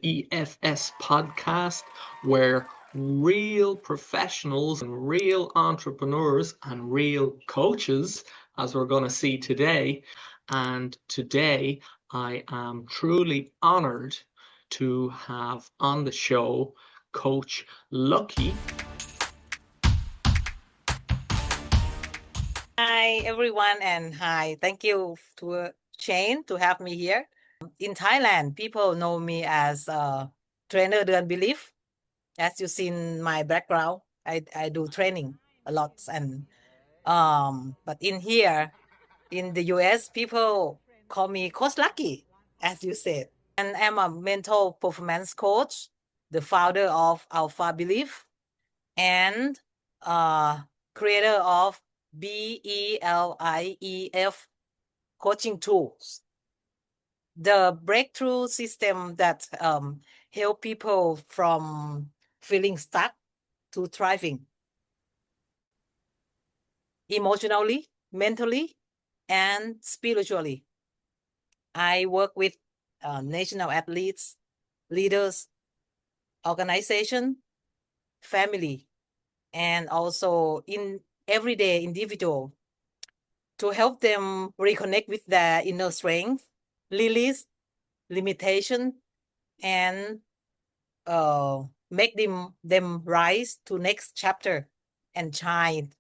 EFS podcast, where real professionals and real entrepreneurs and real coaches, as we're going to see today. And today, I am truly honored to have on the show Coach Lucky. Hi, everyone, and hi. Thank you to Shane to have me here. In Thailand, people know me as trainer Duan Belief. As you've seen my background, I do training a lot. But in here, in the US, people call me Coach Lucky, as you said. And I'm a mental performance coach, the founder of Alpha Belief, and creator of BELIEF coaching tools, the breakthrough system that help people from feeling stuck to thriving emotionally, mentally, and spiritually. I work with national athletes, leaders, organization, family, and also in everyday individual to help them reconnect with their inner strength, release limitation, and make them rise to next chapter and shine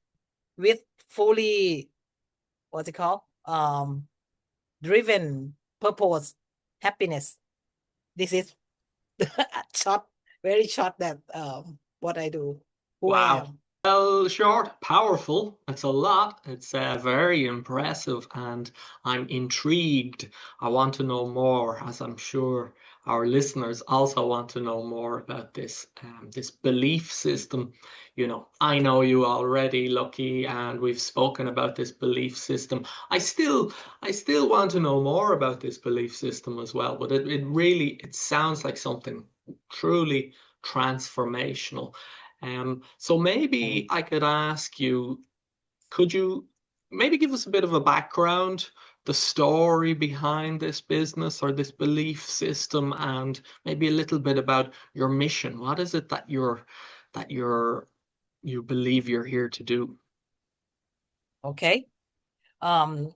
with fully driven purpose, happiness. This is short, very short that what I do, who I Wow. am. Well, short, powerful. It's a lot. It's very impressive, and I'm intrigued. I want to know more, as I'm sure our listeners also want to know more about this belief system. I know you already, Lucky, and we've spoken about this belief system. I still want to know more about this belief system as well. But it sounds like something truly transformational. So maybe I could ask you, could you maybe give us a bit of a background, the story behind this business or this belief system, and maybe a little bit about your mission? What is it you believe you're here to do? Okay. Um,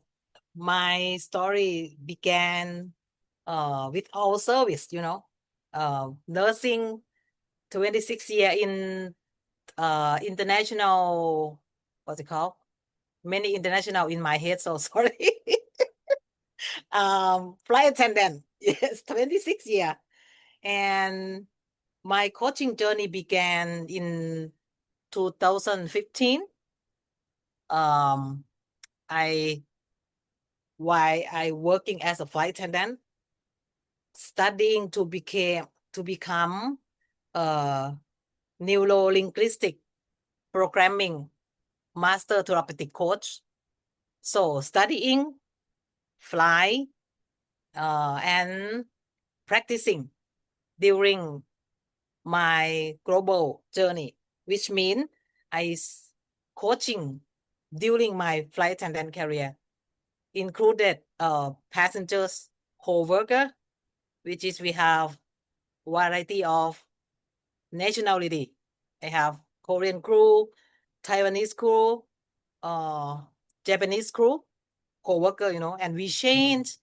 my story began with all service, nursing 26 year in international, what's it called? Many international in my head, so sorry. Flight attendant, yes, 26 year. And my coaching journey began in 2015. Um, I While I working as a flight attendant, studying to become a neuro-linguistic programming master therapeutic coach. So studying, fly, and practicing during my global journey, which means I coaching during my flight attendant career, included passengers, co-worker, which is we have variety of nationality. I have Korean crew, Taiwanese crew, uh, Japanese crew, co-worker, and we change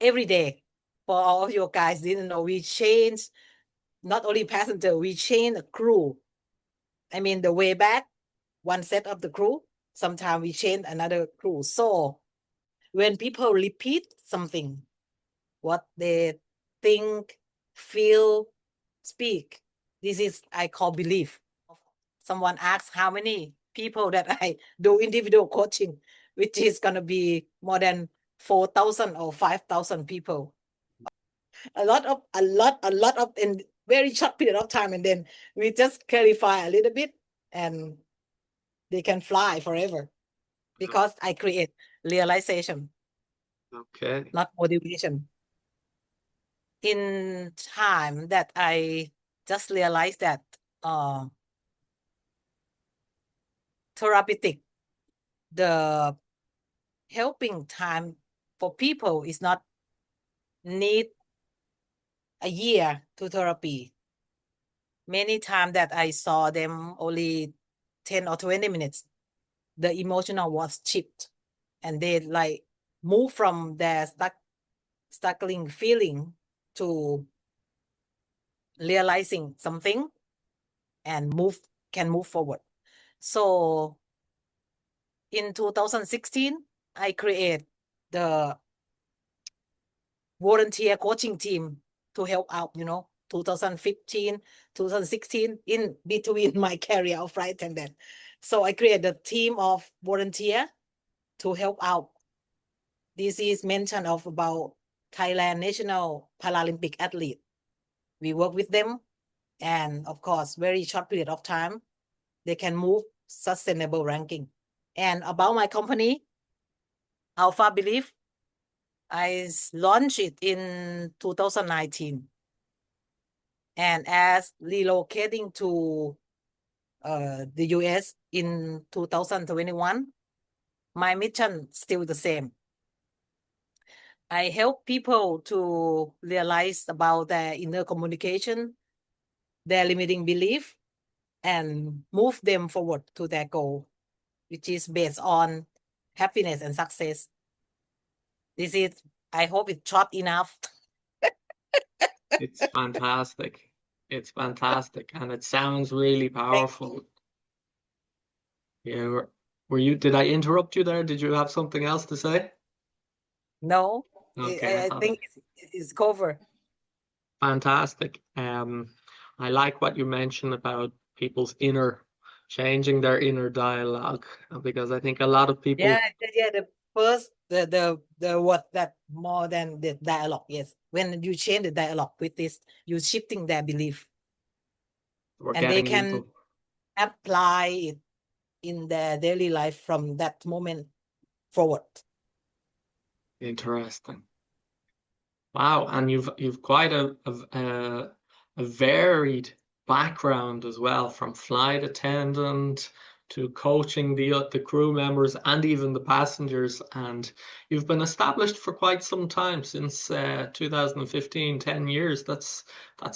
every day. For all of you guys didn't know, we change not only passenger, we change a crew. I mean, the way back, one set of the crew, sometimes we change another crew. So when people repeat something, what they think, feel, speak, this is I call belief. Someone asks how many people that I do individual coaching, which is going to be more than 4,000 or 5,000 people. A lot of in very short period of time, and then we just clarify a little bit, and they can fly forever because I create realization, Okay. not motivation. In time that I just realized that therapeutic, the helping time for people is not need a year to therapy. Many times that I saw them only 10 or 20 minutes, the emotional was shift and they like move from their struggling feeling to realizing something and can move forward. So in 2016, I create the volunteer coaching team to help out, 2015, 2016, in between my career of flight attendant. So I created a team of volunteer to help out. This is mention of about Thailand National Paralympic athlete. We work with them, and of course, very short period of time, they can move sustainable ranking. And about my company, Alpha Belief, I launched it in 2019. And as relocating to the US in 2021, my mission still the same. I help people to realize about their inner communication, their limiting belief, and move them forward to their goal, which is based on happiness and success. This is, I hope it's short enough. It's fantastic. It's fantastic, and it sounds really powerful. Yeah, did I interrupt you there? Did you have something else to say? No, Okay, I I thought think it's covered. fantastic. I like what you mentioned about people's changing their inner dialogue, because I think a lot of people Yeah, the first, the what that more than the dialogue, yes. When you change the dialogue with this, you're shifting their belief. were And they getting can into apply it in their daily life from that moment forward. interesting. Wow, and you've quite a varied background as well, from flight attendant to coaching the crew members and even the passengers. And you've been established for quite some time, since 2015, 10 years. That's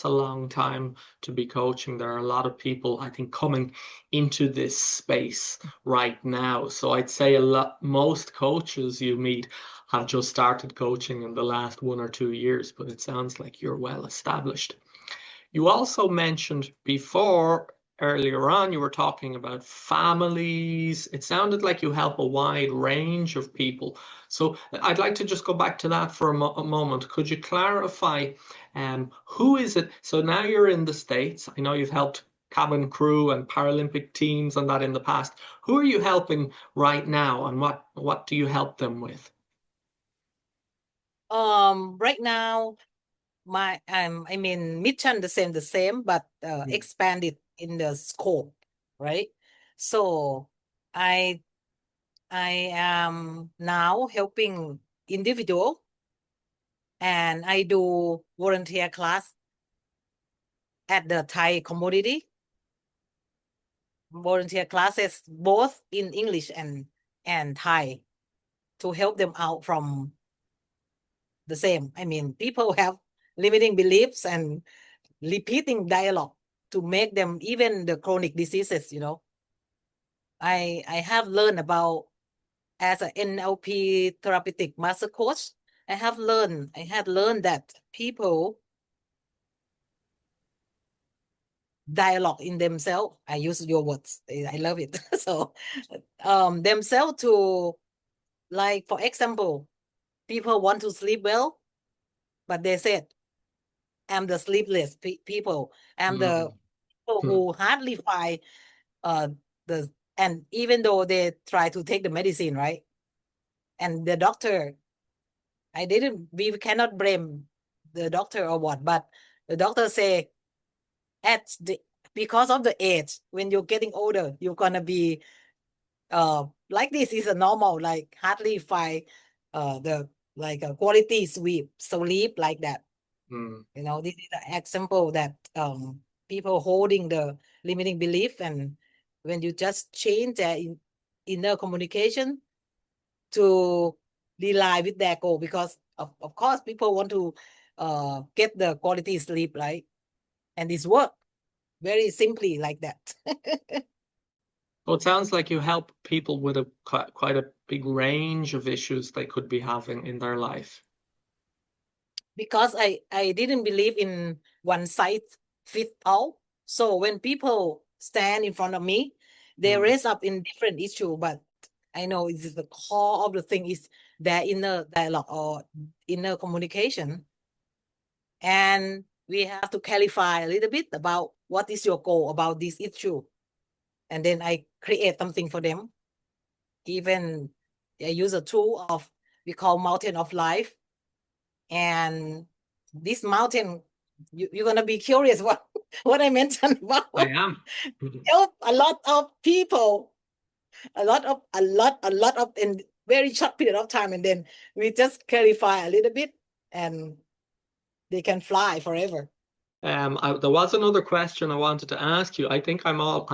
a long time to be coaching. There are a lot of people, I think, coming into this space right now. So I'd say most coaches you meet have just started coaching in the last 1 or 2 years, but it sounds like you're well established. You also mentioned before, earlier on, you were talking about families. It sounded like you help a wide range of people. So I'd like to just go back to that for a moment. Could you clarify who is it? So now you're in the States. I know you've helped cabin crew and Paralympic teams and that in the past. Who are you helping right now, and what do you help them with? Right now, my I mean mission the same, but expanded in the scope, right? So I I am now helping individual, and I do volunteer class at the Thai community, volunteer classes both in English and Thai, to help them out from the same. I mean, people have limiting beliefs and repeating dialogue to make them even the chronic diseases, I have learned about, as an NLP therapeutic master coach, I had learned that people dialogue in themselves. I use your words. I love it. So themselves to, like, for example, people want to sleep well, but they said, I'm the sleepless people. I'm the people who hardly find uh the and even though they try to take the medicine, right? And the doctor, we cannot blame the doctor or what, but the doctor say, at the because of the age, when you're getting older, you're gonna be like this is a normal, like hardly find the like a quality sleep like that. This is an example that people holding the limiting belief, and when you just change their inner communication to rely with their goal, because of course people want to get the quality sleep, right? And this work very simply like that. Well, it sounds like you help people with quite a big range of issues they could be having in their life. Because I didn't believe in one size fit all. So when people stand in front of me, they raise up in different issue, but I know it's the core of the thing is their inner dialogue or inner communication. And we have to clarify a little bit about what is your goal about this issue. And then I create something for them. Even I use a tool of we call mountain of life. And this mountain, you're gonna be curious what I mentioned about. I am. Help a lot of people, a lot of in very short period of time, and then we just clarify a little bit, and they can fly forever. There was another question I wanted to ask you. I think I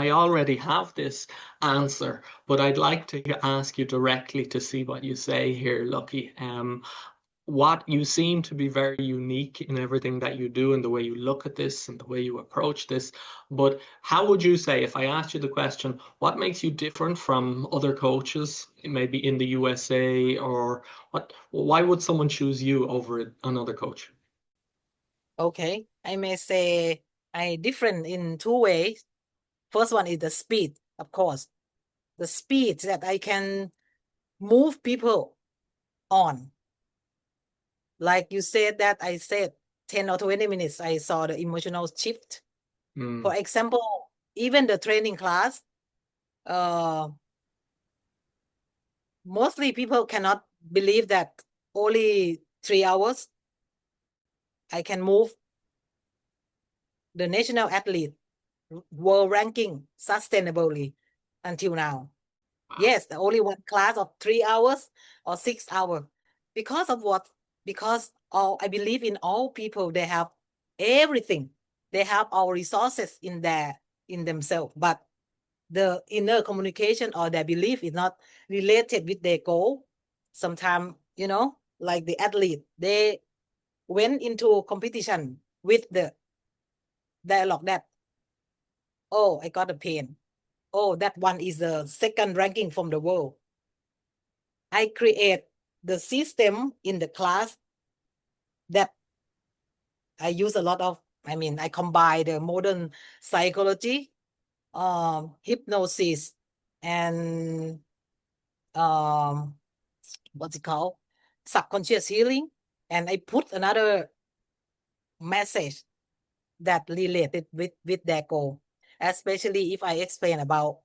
already have this answer, but I'd like to ask you directly to see what you say here, Lucky. What you seem to be very unique in everything that you do and the way you look at this and the way you approach this. But how would you say, if I asked you the question, what makes you different from other coaches, maybe in the USA, or why would someone choose you over another coach? Okay, I may say I different in two ways. First one is the speed, of course. The speed that I can move people on. Like you said that I said 10 or 20 minutes, I saw the emotional shift. For example, even the training class, mostly people cannot believe that only 3 hours I can move the national athlete world ranking sustainably until now. Wow. Yes, the only one class of 3 hours or 6 hours. Because of what? Because I believe in all people, they have everything. They have all resources in themselves, but the inner communication or their belief is not related with their goal. Sometimes, like the athlete, they went into competition with the dialogue that, oh, I got a pain. Oh, that one is the second ranking from the world. I create the system in the class that I use a lot of, I combine the modern psychology, hypnosis, and what's it called? Subconscious healing. And I put another message that related with their goal, especially if I explain about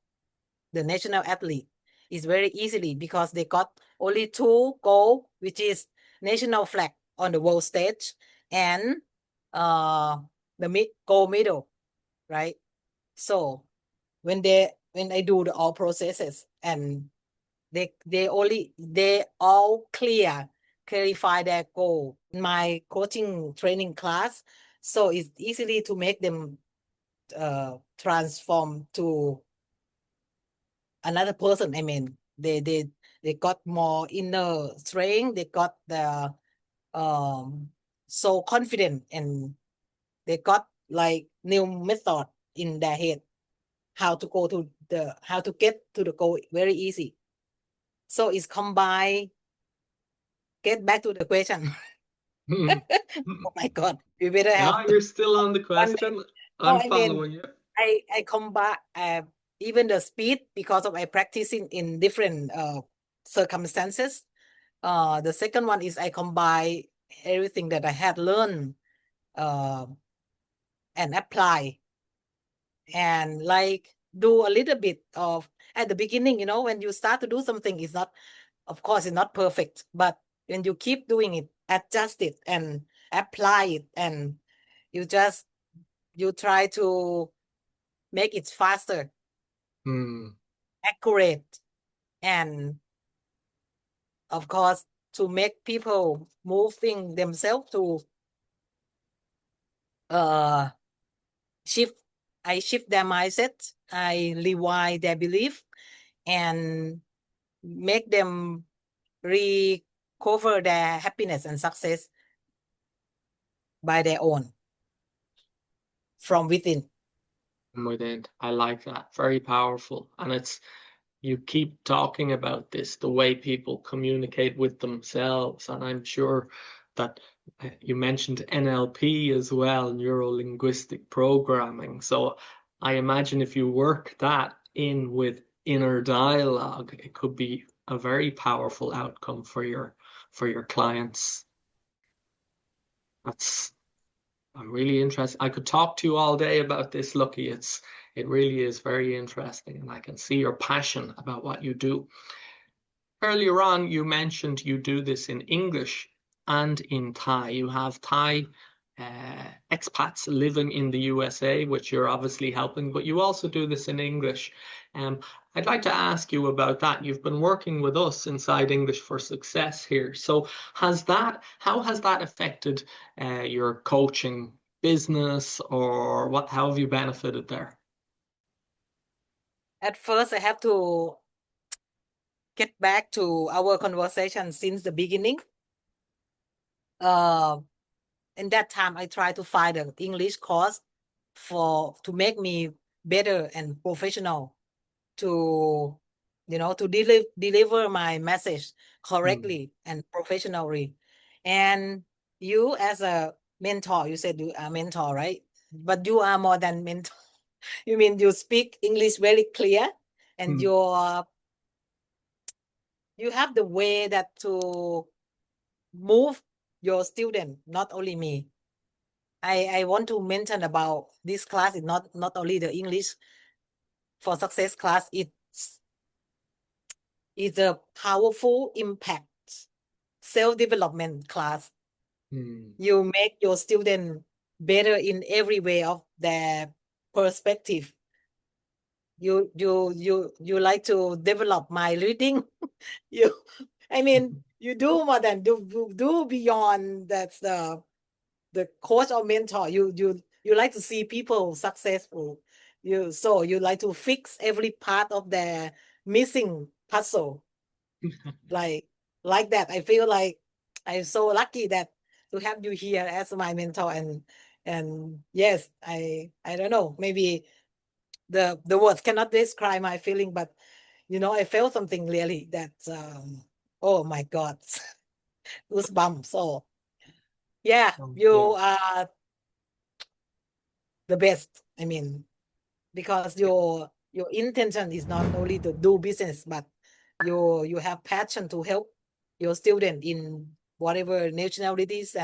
the national athlete. It's very easily because they got only two goals, which is national flag on the world stage and the gold medal, right? So when I do the all processes and they all clarify their goal in my coaching training class, so it's easily to make them transform to another person. They got more inner strength, they got the so confident, and they got like new method in their head how to get to the goal very easy. So it's combined. Get back to the question. Oh my God, we better have No, you're still on the one day. question. No, I'm following you. I combine even the speed because of I practicing in different circumstances. The second one is I combine everything that I had learned and apply, and like do a little bit of at the beginning. When you start to do something, it's not, of course, it's not perfect, but when you keep doing it, adjust it and apply it, and you try to make it faster, accurate, and of course to make people moving themselves to shift. I shift their mindset, I rewire their belief, and make them recover their happiness and success by their own from within. Within. I like that. Very powerful. And you keep talking about this, the way people communicate with themselves. And I'm sure that you mentioned NLP as well, neuro linguistic programming. So I imagine if you work that in with inner dialogue, it could be a very powerful outcome for your clients. That's I'm really interested. I could talk to you all day about this, Lucky. It really is very interesting, and I can see your passion about what you do. Earlier on, you mentioned you do this in English and in Thai. You have Thai expats living in the USA, which you're obviously helping, but you also do this in English. Um, I'd like to ask you about that. You've been working with us inside English for Success here. So how has that affected your coaching business, or how have you benefited there? At first, I have to get back to our conversation since the beginning. In that time, I tried to find an English course to make me better and professional to to deliver my message Hmm. correctly and professionally. And you as a mentor, you said you are a mentor, right? But you are more than mentor. You mean you speak English very clear, and Hmm. you have the way that to move your student, not only me. I want to mention about this class is not only the English for Success class. It's a powerful impact self-development class. Hmm. You make your student better in every way of their perspective. You like to develop my reading. you I mean, you do more than do beyond. That's the coach or mentor. You like to see people successful. You like to fix every part of their missing puzzle, like that. I feel like I'm so lucky that to have you here as my mentor. And yes, I don't know, maybe the words cannot describe my feeling, but I felt something really that oh my god, goosebumps. So yeah, Oh, you yeah. are the best. I mean, because your intention is not only to do business, but you have passion to help your student in whatever nationalities.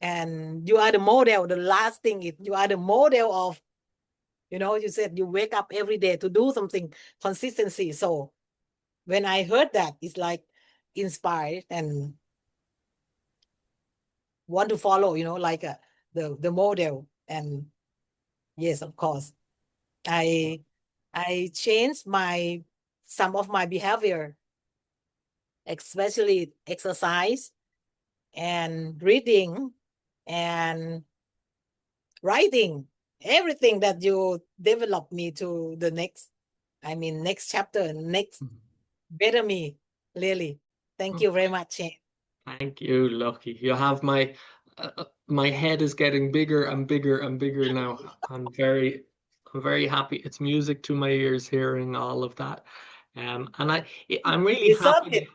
And you are the model. The last thing is you are the model of, you said you wake up every day to do something, consistency. So when I heard that, it's like inspired and want to follow, like the model. And yes, of course, I I changed some of my behavior, especially exercise and reading and writing. Everything that you develop me to the next chapter, next Mhm. better me, really. Thank you very much, Shane. Thank you, Lucky. You have my head is getting bigger and bigger and bigger now. I'm very happy. It's music to my ears hearing all of that. And I'm really Deserve happy. it.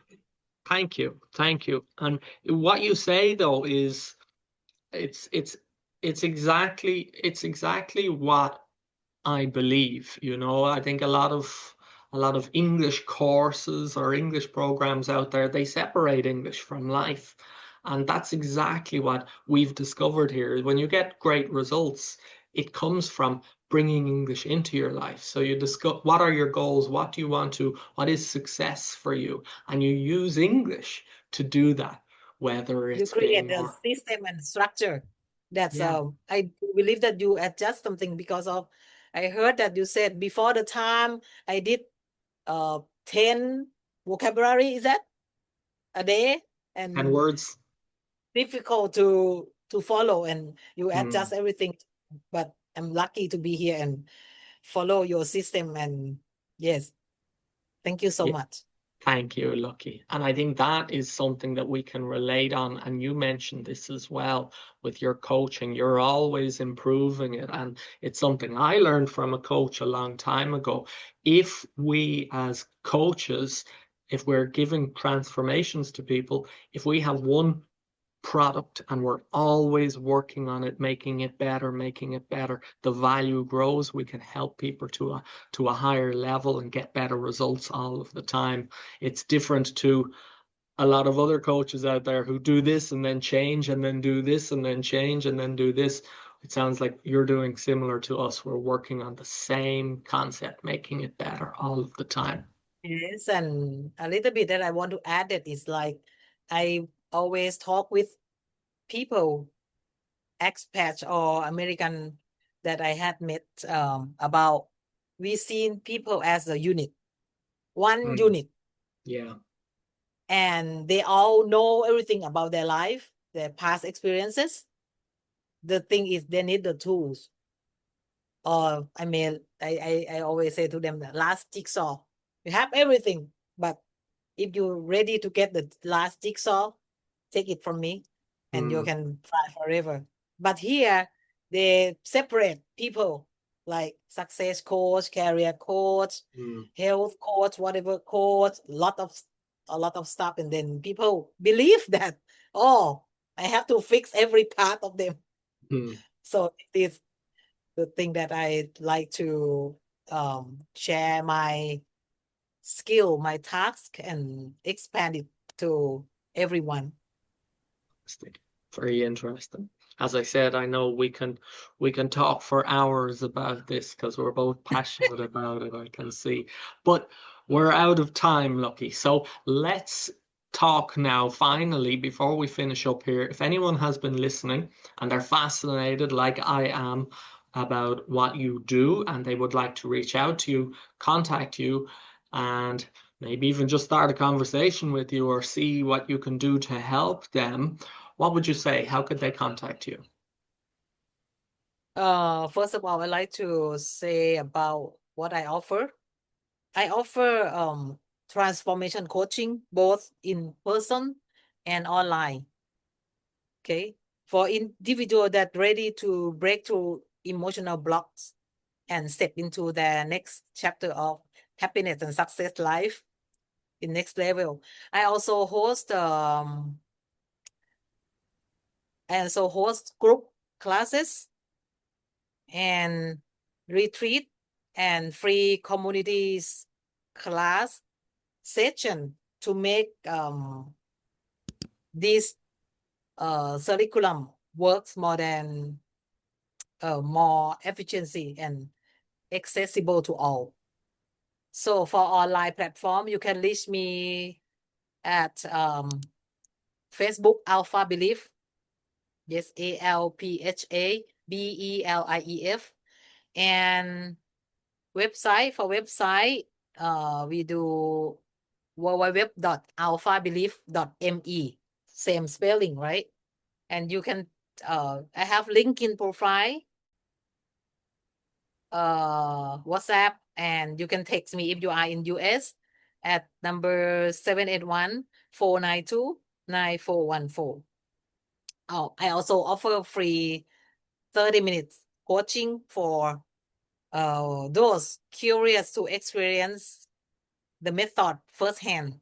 Thank you, thank you. And what you say though is it's it's it's exactly what I believe, I think a lot of English courses or English programs out there, they separate English from life. And that's exactly what we've discovered here. When you get great results, it comes from bringing English into your life. So you discuss what are your goals, what is success for you, and you use English to do that, whether You it's create being a more, system and structure. That's yeah, I believe that you adjust something because of, I heard that you said before the time I did 10 vocabulary, is that a day? and And words. difficult to follow, and you Hmm. adjust everything. But I'm lucky to be here and follow your system. And yes, thank you so Yeah. much. Thank you, Lucky. And I think that is something that we can relate on. And you mentioned this as well with your coaching. You're always improving it. And it's something I learned from a coach a long time ago. If we, as coaches, if we're giving transformations to people, if we have one product and we're always working on it, making it better, the value grows. We can help people to a higher level and get better results all of the time. It's different to a lot of other coaches out there who do this and then change and then do this and then change and then do this. It sounds like you're doing similar to us. We're working on the same concept, making it better all of the time. Yes, and a little bit that I want to add that is like I always talk with people, expats or American that I had met about we seen people as a unit, one unit, Yeah. and they all know everything about their life, their past experiences. The thing is they need the tools. Or I mean, I always say to them, the last jigsaw. You have everything, but if you're ready to get the last jigsaw, take it from me and you can fly forever. But here they separate people like success coach, career coach, health coach, whatever coach, a lot of stuff. And then people believe that, oh, I have to fix every part of them. So it is the thing that I like to share my skill, my task, and expand it to everyone. Very interesting. As I said, I know we can talk for hours about this because we're both passionate about it, I can see. But we're out of time, Lucky. So let's talk now, finally, before we finish up here. If anyone has been listening and they're fascinated, like I am, about what you do and they would like to reach out to you, contact you, and maybe even just start a conversation with you or see what you can do to help them, what would you say? How could they contact you? First of all, I'd like to say about what I offer. I offer transformation coaching both in person and online. Okay. For individual that ready to break through emotional blocks and step into the next chapter of happiness and success life in next level. I also host group classes and retreat and free communities class session to make this curriculum works more efficiency and accessible to all. So for online platform, you can reach me at Facebook Alpha Belief. Yes, ALPHABELIEF. And website, we do www.alphabelief.me. Same spelling, right? And you can I have LinkedIn profile, WhatsApp, and you can text me if you are in US at number 781-492-9414. Oh, I also offer free 30 minutes coaching for those curious to experience the method firsthand.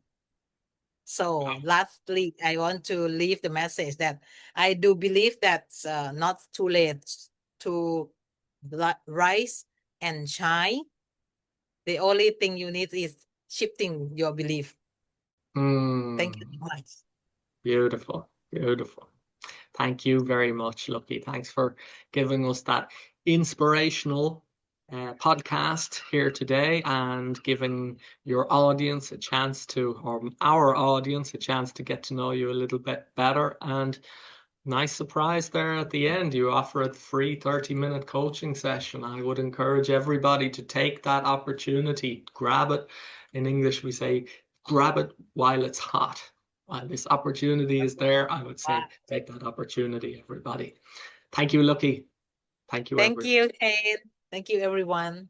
So lastly, I want to leave the message that I do believe that's not too late to rise and shine. The only thing you need is shifting your belief. Thank you so much. Beautiful, beautiful. Thank you very much, Lucky. Thanks for giving us that inspirational podcast here today and giving your audience a chance to, or our audience, a chance to get to know you a little bit better. And nice surprise there at the end. You offer a free 30-minute coaching session. I would encourage everybody to take that opportunity, grab it. In English, we say, grab it while it's hot. While this opportunity is there, I would say, take that opportunity, everybody. Thank you, Lucky. Thank you, Thank everyone. you, Shane. Thank you, everyone.